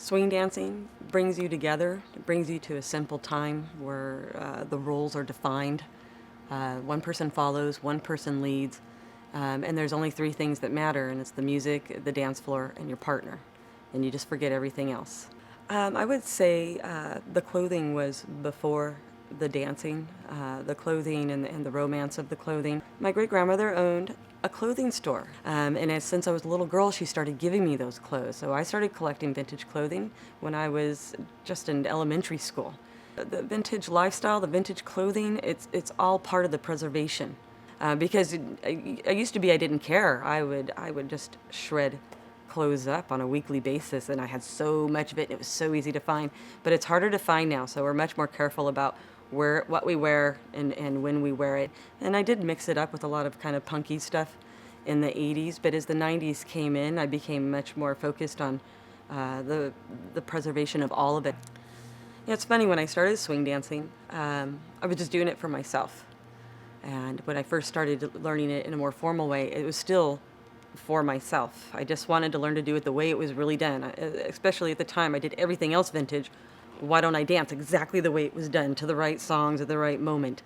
Swing dancing brings you together. It brings you to a simple time where the roles are defined. One person follows, one person leads, and there's only three things that matter, and it's the music, the dance floor, and your partner. And you just forget everything else. I would say the clothing was before the dancing, the clothing and the romance of the clothing. My great grandmother owned a clothing store, since I was a little girl, she started giving me those clothes. So I started collecting vintage clothing when I was just in elementary school. The vintage lifestyle, the vintage clothing, it's all part of the preservation. Because I used to be, I didn't care. I would just shred clothes up on a weekly basis, and I had so much of it, and it was so easy to find. But it's harder to find now, so we're much more careful about what we wear and when we wear it. And I did mix it up with a lot of kind of punky stuff in the 80s, but as the 90s came in, I became much more focused on the preservation of all of it. Yeah, it's funny, when I started swing dancing, I was just doing it for myself. And when I first started learning it in a more formal way, it was still for myself. I just wanted to learn to do it the way it was really done. Especially at the time, I did everything else vintage. Why don't I dance exactly the way it was done, to the right songs at the right moment?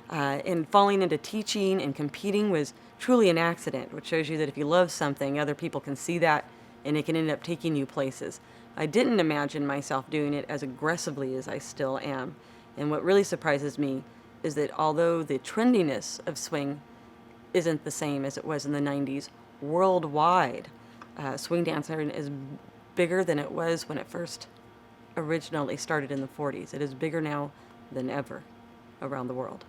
And falling into teaching and competing was truly an accident, which shows you that if you love something, other people can see that, and it can end up taking you places. I didn't imagine myself doing it as aggressively as I still am. And what really surprises me is that although the trendiness of swing isn't the same as it was in the 90s, worldwide, swing dancing is bigger than it was when it first originally started in the 40s. It is bigger now than ever around the world.